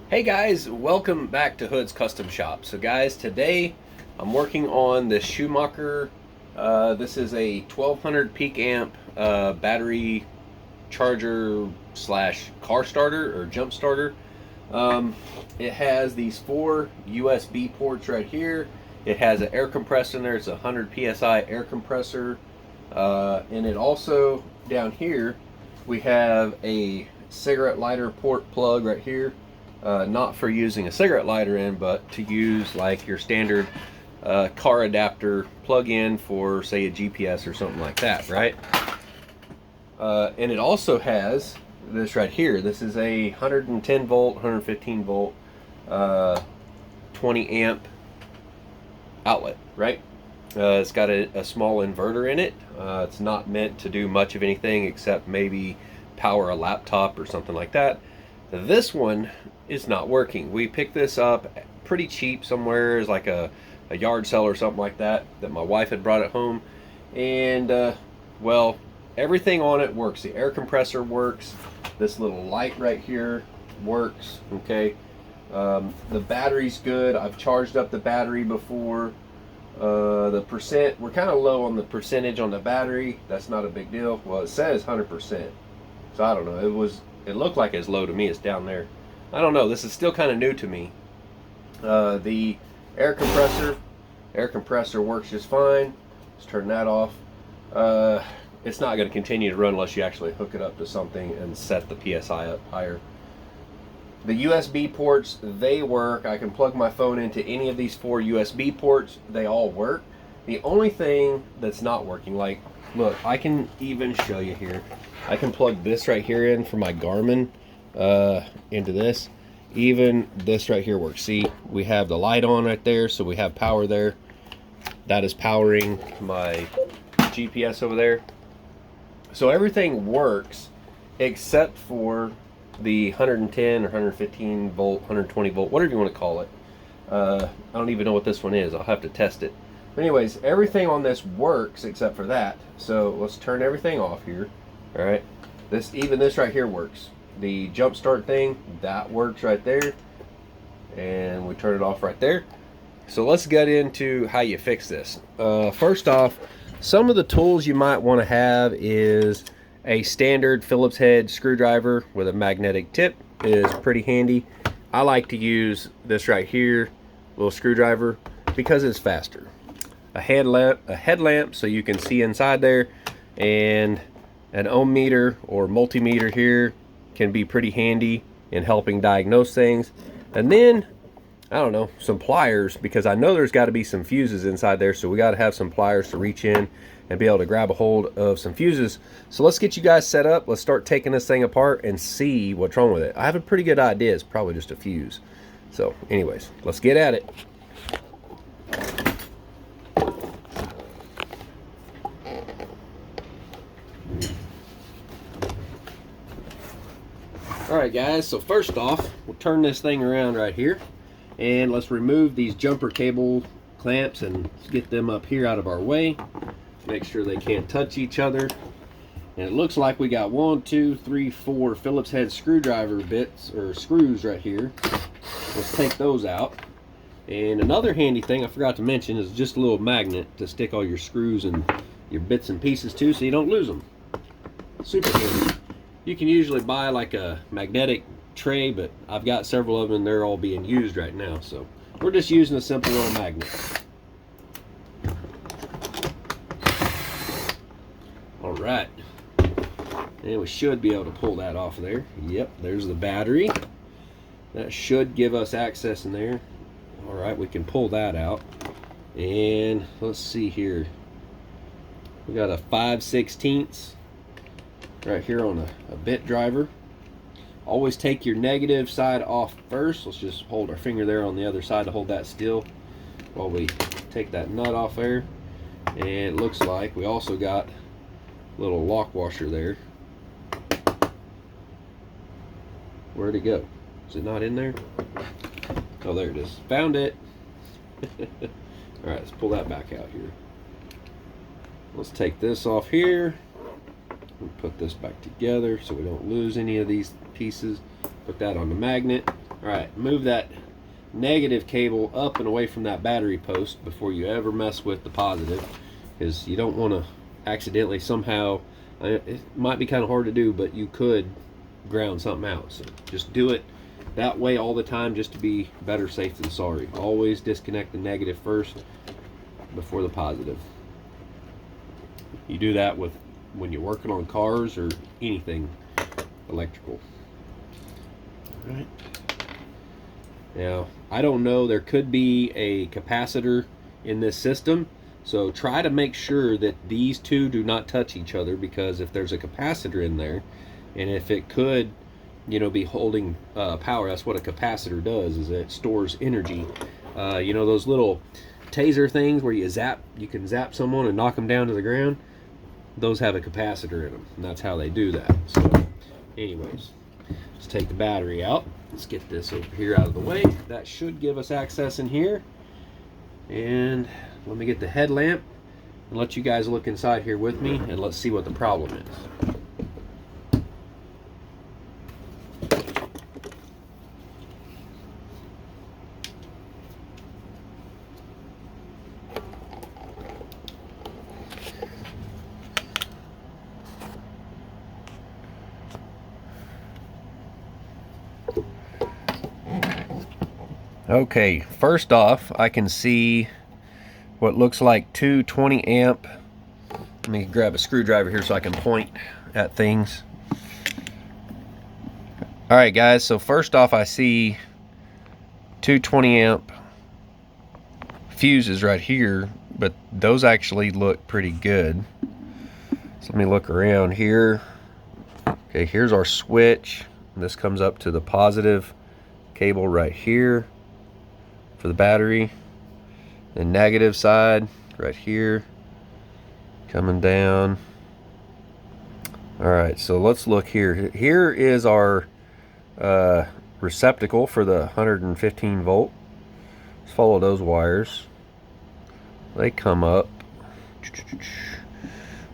Hey guys, welcome back to Hood's Custom Shop. So guys, today I'm working on the Schumacher. This is a 1200 peak amp battery charger slash car starter or jump starter. It has these 4 USB ports right here. It has an air compressor in there. It's a 100 psi air compressor. And it also, down here, we have a cigarette lighter port plug right here. Not for using a cigarette lighter in, but to use like your standard car adapter plug-in for, say, a GPS or something like that, right? And it also has this right here. This is a 110 volt, 115 volt, 20 amp outlet, right? It's got a small inverter in it. It's not meant to do much of anything except maybe power a laptop or something like that. This one is not working. We picked this up pretty cheap somewhere, as like a yard sale or something like that my wife had brought it home. And well, everything on it works. The air compressor works. This little light right here works. Okay. The battery's good. I've charged up the battery before. The percent, we're kind of low on the percentage on the battery. That's not a big deal. Well, it says 100%. So I don't know. It looked like it's low to me. It's down there. I don't know. This is still kind of new to me. The air compressor works just fine. Let's turn that off. It's not going to continue to run unless you actually hook it up to something and set the PSI up higher. The USB ports, they work. I can plug my phone into any of these 4 USB ports. They all work. The only thing that's not working, like, look, I can even show you here. I can plug this right here in for my Garmin into this. Even this right here works. See, we have the light on right there, so we have power there. That is powering my GPS over there. So everything works except for the 110 or 115 volt, 120 volt, whatever you want to call it. I don't even know what this one is. I'll have to test it. But anyways, everything on this works except for that. So let's turn everything off here. All right, even this right here works. The jump start thing, that works right there, and we turn it off right there. So let's get into how you fix this. First off, some of the tools you might want to have is a standard Phillips head screwdriver with a magnetic tip is pretty handy. I like to use this right here, little screwdriver, because it's faster. A headlamp so you can see inside there, and an ohm meter or multimeter here can be pretty handy in helping diagnose things. And then, I don't know, some pliers, because I know there's got to be some fuses inside there, so we got to have some pliers to reach in and be able to grab a hold of some fuses. So let's get you guys set up. Let's start taking this thing apart and see what's wrong with it. I have a pretty good idea. It's probably just a fuse. So anyways, let's get at it. Alright guys, so first off, we'll turn this thing around right here, and let's remove these jumper cable clamps and get them up here out of our way. Make sure they can't touch each other. And it looks like we got 1, 2, 3, 4 Phillips head screwdriver bits or screws right here. Let's take those out. And another handy thing I forgot to mention is just a little magnet to stick all your screws and your bits and pieces to, so you don't lose them. Super handy. You can usually buy like a magnetic tray, but I've got several of them and they're all being used right now, so we're just using a simple little magnet. Alright, and we should be able to pull that off of there. Yep, there's the battery. That should give us access in there. Alright, we can pull that out. And let's see here. We got a 5/16 right here on a bit driver. Always take your negative side off first. Let's just hold our finger there on the other side to hold that still while we take that nut off there. And it looks like we also got a little lock washer there. Where'd it go? Is it not in there? Oh, there it is. Found it. Alright, let's pull that back out here. Let's take this off here. We'll put this back together so we don't lose any of these pieces. Put that on the magnet. All right, move that negative cable up and away from that battery post before you ever mess with the positive, because you don't want to accidentally somehow, it might be kind of hard to do, but you could ground something out. So just do it that way all the time, just to be better safe than sorry. Always disconnect the negative first before the positive. You do that with when you're working on cars or anything electrical. All right. Now, I don't know, there could be a capacitor in this system, so try to make sure that these two do not touch each other, because if there's a capacitor in there, and if it could, you know, be holding power, that's what a capacitor does, is it stores energy. You know those little taser things where you can zap someone and knock them down to the ground? Those have a capacitor in them, and that's how they do that. So anyways, let's take the battery out. Let's get this over here out of the way. That should give us access in here. And let me get the headlamp and let you guys look inside here with me, and let's see what the problem is. Okay, first off, I can see what looks like two 20 amp. Let me grab a screwdriver here so I can point at things. All right, guys, so first off, I see two 20 amp fuses right here, but those actually look pretty good. So let me look around here. Okay, here's our switch. This comes up to the positive cable right here for the battery. The negative side right here coming down. All right, so let's look here. Here is our receptacle for the 115 volt. Let's follow those wires. They come up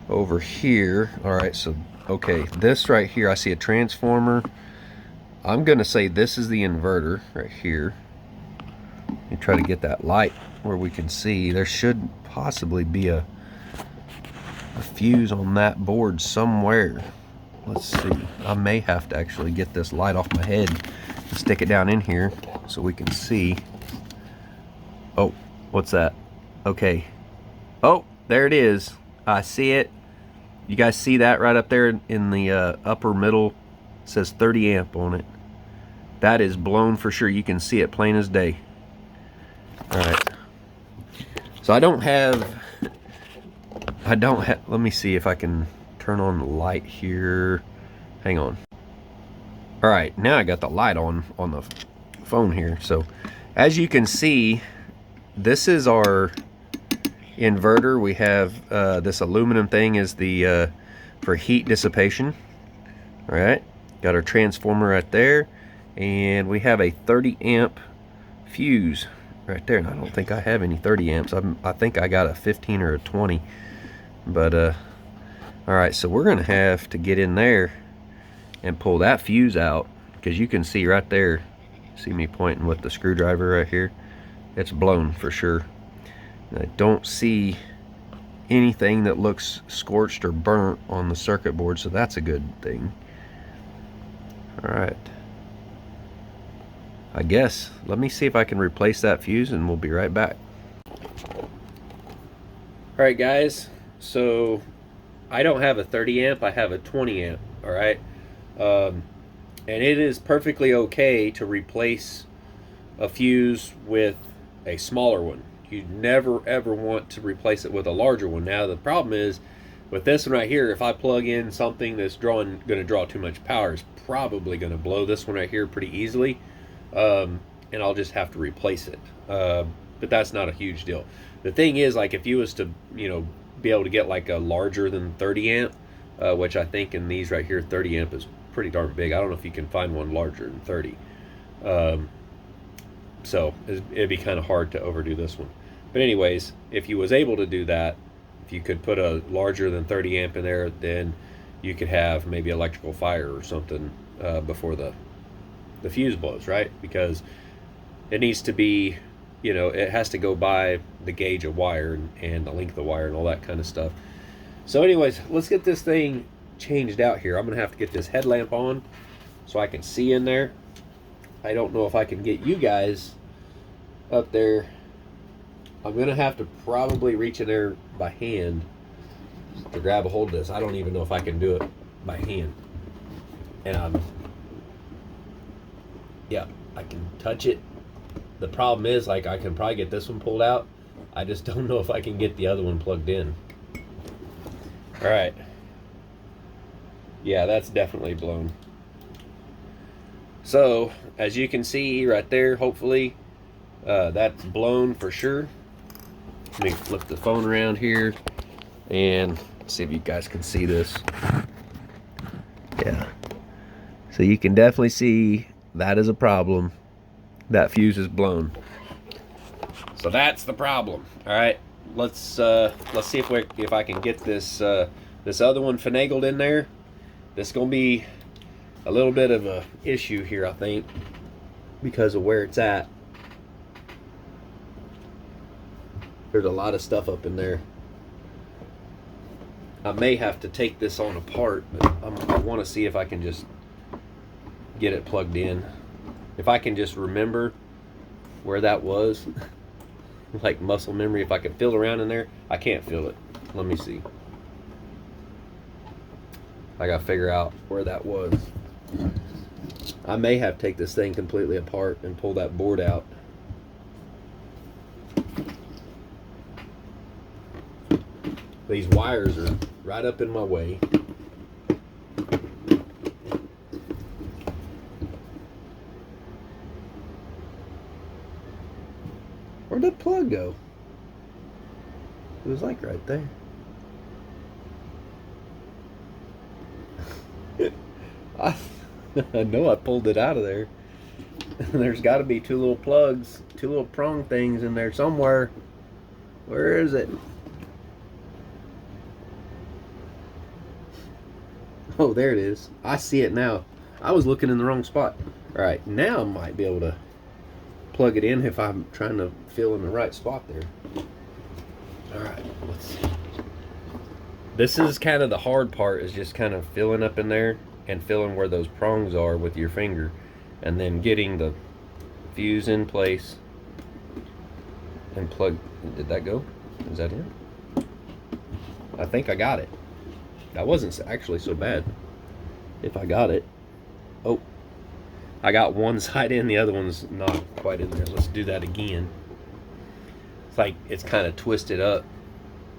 over here. All right, so okay, this right here, I see a transformer. I'm gonna say this is the inverter right here. You try to get that light where we can see. There should possibly be a fuse on that board somewhere. Let's see. I may have to actually get this light off my head and stick it down in here so we can see. Oh, what's that? Okay. Oh, there it is. I see it. You guys see that right up there in the upper middle? It says 30 amp on it. That is blown for sure. You can see it plain as day. All right. So I don't have, let me see if I can turn on the light here. Hang on. All right, now I got the light on the phone here. So as you can see, this is our inverter. We have this aluminum thing is the for heat dissipation. All right, got our transformer right there, and we have a 30 amp fuse right there. And I don't think I have any 30 amps. I think I got a 15 or a 20. But all right, so we're gonna have to get in there and pull that fuse out, because you can see right there, see me pointing with the screwdriver right here, it's blown for sure. And I don't see anything that looks scorched or burnt on the circuit board, so that's a good thing. All right, I guess let me see if I can replace that fuse, and we'll be right back. All right, guys, so I don't have a 30 amp, I have a 20 amp. All right, and it is perfectly okay to replace a fuse with a smaller one. You never ever want to replace it with a larger one. Now the problem is with this one right here, if I plug in something that's going to draw too much power, it's probably going to blow this one right here pretty easily, and I'll just have to replace it. But that's not a huge deal. The thing is, like, if you was to, you know, be able to get like a larger than 30 amp, which I think in these right here 30 amp is pretty darn big. I don't know if you can find one larger than 30. So it'd be kind of hard to overdo this one. But anyways, if you was able to do that, if you could put a larger than 30 amp in there, then you could have maybe electrical fire or something before the the fuse blows, right? Because it needs to be, you know, it has to go by the gauge of wire and the length of wire and all that kind of stuff. So anyways, let's get this thing changed out here. I'm gonna have to get this headlamp on so I can see in there. I don't know if I can get you guys up there. I'm gonna have to probably reach in there by hand to grab a hold of this. I don't even know if I can do it by hand. And yeah, I can touch it. The problem is, like, I can probably get this one pulled out. I just don't know if I can get the other one plugged in. All right. Yeah, that's definitely blown. So, as you can see right there, hopefully, that's blown for sure. Let me flip the phone around here and see if you guys can see this. Yeah. So you can definitely see that is a problem. That fuse is blown. So that's the problem. All right. Let's see if I can get this this other one finagled in there. This is gonna be a little bit of a issue here, I think, because of where it's at. There's a lot of stuff up in there. I may have to take this on apart, but I want to see if I can just get it plugged in. If I can just remember where that was, like muscle memory, if I can feel around in there. I can't feel it. Let me see. I gotta figure out where that was. I may have to take this thing completely apart and pull that board out. These wires are right up in my way. Where'd the plug go? It was like right there. I know I pulled it out of there. There's got to be two little plugs, two little prong things in there somewhere. Where is it? Oh, there it is. I see it now. I was looking in the wrong spot. All right, now I might be able to plug it in if I'm trying to fill in the right spot there. All right, let's see. This is kind of the hard part, is just kind of filling up in there and filling where those prongs are with your finger, and then getting the fuse in place and plug. Did that go? Is that it? I think I got it. That wasn't actually so bad if I got it. Oh, I got one side in, the other one's not quite in there. Let's do that again. It's like it's kind of twisted up,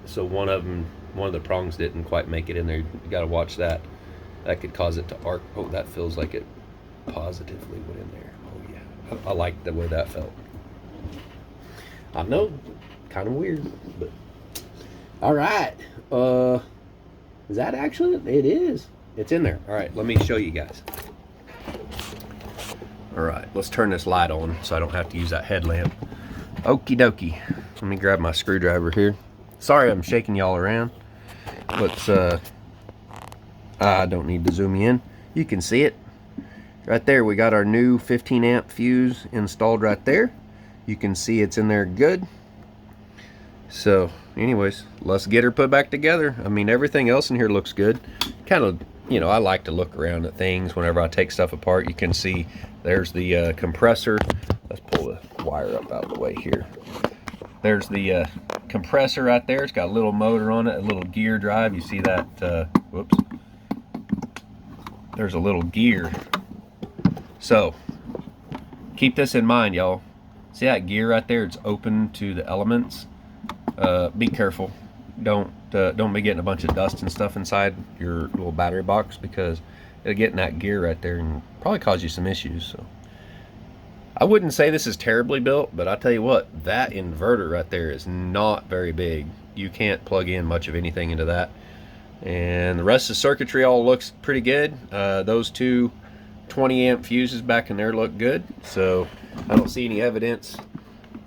so one of the prongs didn't quite make it in there. You got to watch that. That could cause it to arc. Oh, that feels like it positively went in there. Oh yeah, I like the way that felt. I know, kind of weird, but all right. Is that actually? It is. It's in there. All right, let me show you guys. All right, let's turn this light on so I don't have to use that headlamp. Okie dokie. Let me grab my screwdriver here. Sorry I'm shaking y'all around. Let's, I don't need to zoom in. You can see it. Right there, we got our new 15 amp fuse installed right there. You can see it's in there good. So, anyways, let's get her put back together. I mean, everything else in here looks good. Kind of, you know, I like to look around at things whenever I take stuff apart. You can see there's the compressor. Let's pull the wire up out of the way here. There's the compressor right there. It's got a little motor on it, a little gear drive. You see that? Whoops. There's a little gear. So, keep this in mind, y'all. See that gear right there? It's open to the elements. Be careful. Don't be getting a bunch of dust and stuff inside your little battery box, because it'll get in that gear right there and probably cause you some issues. So I wouldn't say this is terribly built, but I tell you what, that inverter right there is not very big. You can't plug in much of anything into that, and the rest of the circuitry all looks pretty good. Those two 20 amp fuses back in there look good, so I don't see any evidence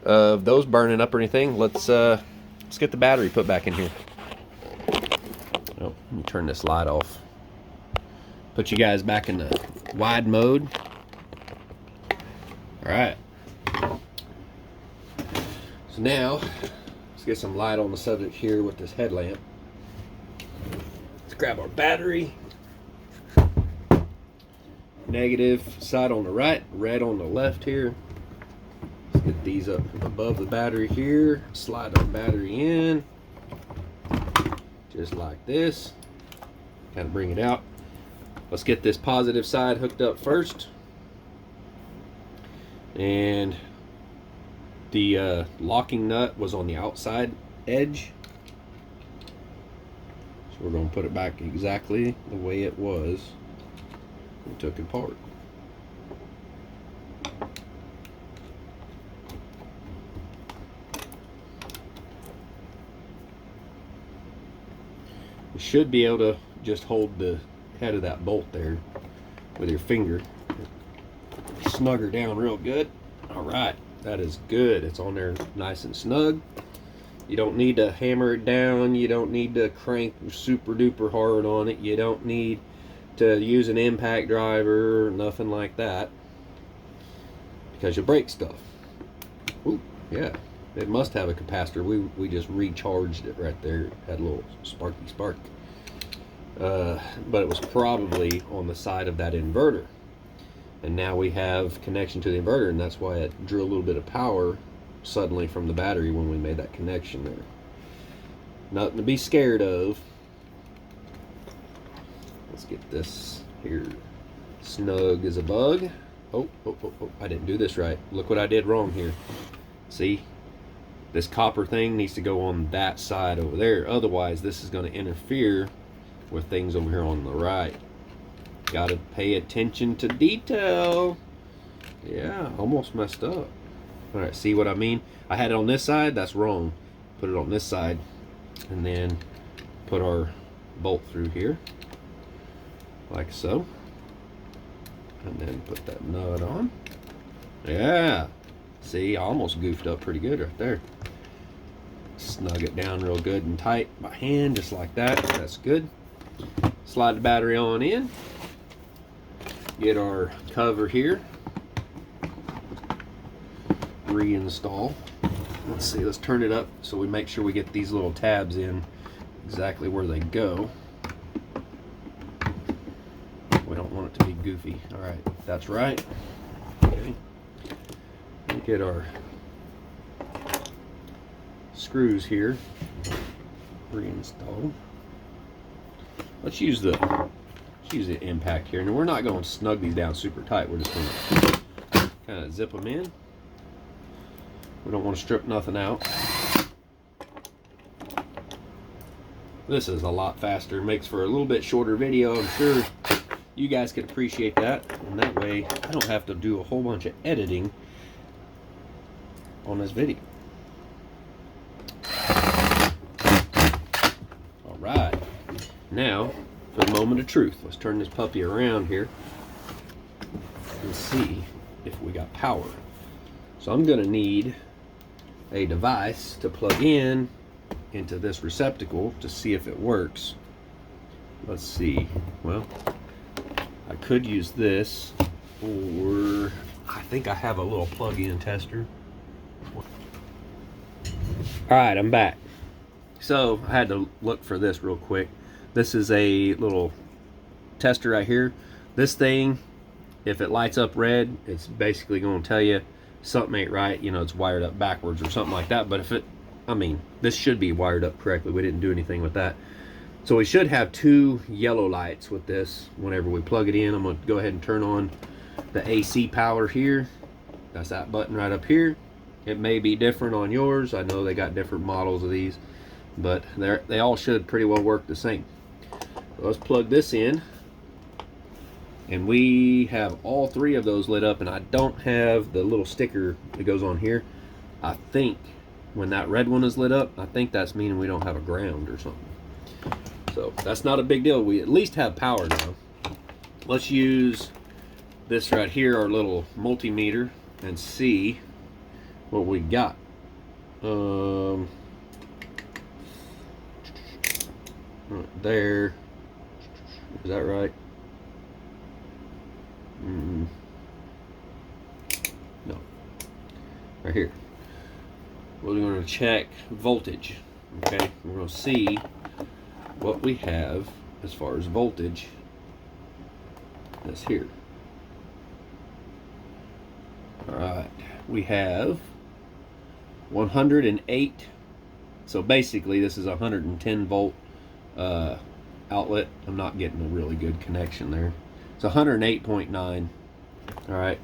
of those burning up or anything. Let's get the battery put back in here. Oh, let me turn this light off. Put you guys back in the wide mode. right. So now, let's get some light on the subject here with this headlamp. Let's grab our battery. Negative side on the right, red on the left here. Let's get these up above the battery here. Slide our battery in, just like this. Kind of bring it out. Let's get this positive side hooked up first. And the locking nut was on the outside edge. So we're going to put it back exactly the way it was when we took it apart. You should be able to just hold the head of that bolt there with your finger. Snug her down real good. All right, that is good. It's on there nice and snug. You don't need to hammer it down. You don't need to crank super duper hard on it. You don't need to use an impact driver or nothing like that, because you break stuff. Ooh, yeah, it must have a capacitor. We just recharged it right there. It had a little sparky spark. But it was probably on the side of that inverter. And now we have connection to the inverter, and that's why it drew a little bit of power suddenly from the battery when we made that connection there. Nothing to be scared of. Let's get this here snug as a bug. Oh, I didn't do this right. Look what I did wrong here. See? This copper thing needs to go on that side over there. Otherwise, this is going to interfere with things over here on the right. Gotta pay attention to detail. Yeah, almost messed up. All right, see what I mean? I had it on this side, that's wrong. Put it on this side, and then put our bolt through here, like so. And then put that nut on. Yeah, see, I almost goofed up pretty good right there. Snug it down real good and tight by hand, just like that. That's good. Slide the battery on in. Get our cover here. Reinstall. Let's see, let's turn it up so we make sure we get these little tabs in exactly where they go. We don't want it to be goofy. All right, that's right. Okay. Get our screws here reinstalled. Let's use the impact here. And we're not going to snug these down super tight. We're just going to kind of zip them in. We don't want to strip nothing out. This is a lot faster. Makes for a little bit shorter video. I'm sure you guys can appreciate that. And that way I don't have to do a whole bunch of editing on this video. All right. Now, for the moment of truth, let's turn this puppy around here and see if we got power. So I'm going to need a device to plug in into this receptacle to see if it works. Let's see. Well, I could use this, or I think I have a little plug-in tester. Alright, I'm back. So I had to look for this real quick. This is a little tester right here. This thing, if it lights up red, it's basically going to tell you something ain't right. You know, it's wired up backwards or something like that. But if it, I mean, this should be wired up correctly. We didn't do anything with that. So we should have two yellow lights with this whenever we plug it in. I'm going to go ahead and turn on the AC power here. That's that button right up here. It may be different on yours. I know they got different models of these, but they all should pretty well work the same. So let's plug this in. And we have all three of those lit up, and I don't have the little sticker that goes on here. I think when that red one is lit up, I think that's meaning we don't have a ground or something. So that's not a big deal. We at least have power now. Let's use this right here, our little multimeter, and see what we got. Right there. Is that right? No. right here. We're going to check voltage. Okay, we're going to see what we have as far as voltage. That's here. Alright, we have 108. So basically this is a 110 volt outlet. I'm not getting a really good connection there. It's 108.9. Alright,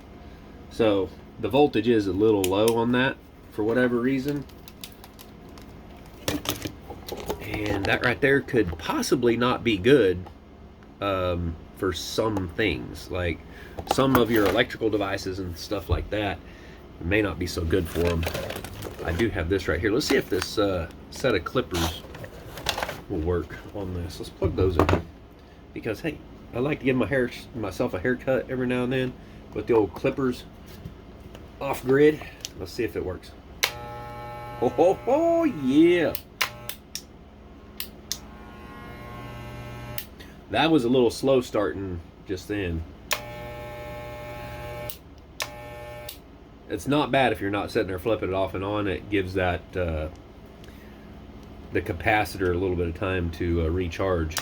so the voltage is a little low on that for whatever reason. And that right there could possibly not be good for some things. Like some of your electrical devices and stuff like that may not be so good for them. I do have this right here. Let's see if this set of clippers will work on this. Let's plug those in. Because, hey, I like to give myself a haircut every now and then with the old clippers off grid. Let's see if it works. Oh, yeah. That was a little slow starting just then. It's not bad if you're not sitting there flipping it off and on. It gives that the capacitor a little bit of time to recharge.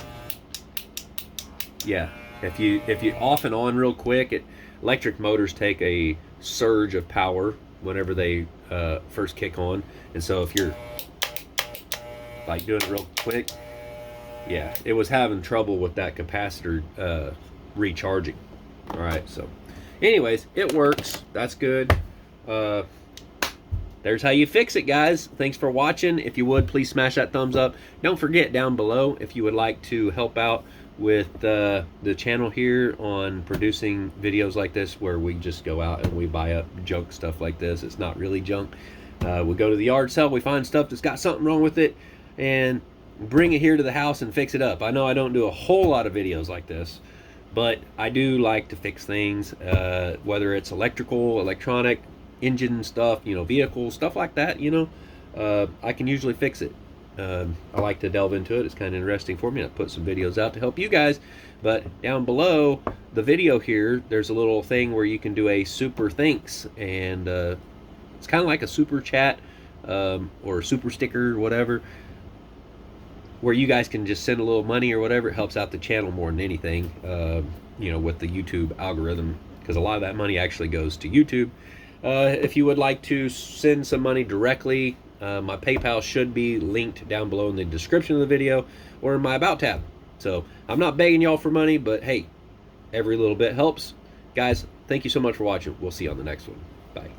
Yeah, if you off and on real quick, electric motors take a surge of power whenever they first kick on, and so if you're like doing it real quick, yeah, it was having trouble with that capacitor recharging. All right, so anyways, it works. That's good. There's how you fix it, guys. Thanks for watching. If you would, please smash that thumbs up. Don't forget down below if you would like to help out with the channel here on producing videos like this, where we just go out and we buy up junk stuff like this. It's not really junk. We go to the yard sale, we find stuff that's got something wrong with it, and bring it here to the house and fix it up. I know I don't do a whole lot of videos like this, but I do like to fix things, whether it's electrical, electronic, engine stuff, you know, vehicles, stuff like that, you know. I can usually fix it. I like to delve into it. It's kind of interesting for me. I put some videos out to help you guys. But down below the video here, there's a little thing where you can do a super thanks, and it's kind of like a super chat or a super sticker or whatever, where you guys can just send a little money or whatever. It helps out the channel more than anything, you know, with the YouTube algorithm, because a lot of that money actually goes to YouTube. If you would like to send some money directly, my PayPal should be linked down below in the description of the video or in my About tab. So I'm not begging y'all for money, but hey, every little bit helps. Guys, thank you so much for watching. We'll see you on the next one. Bye.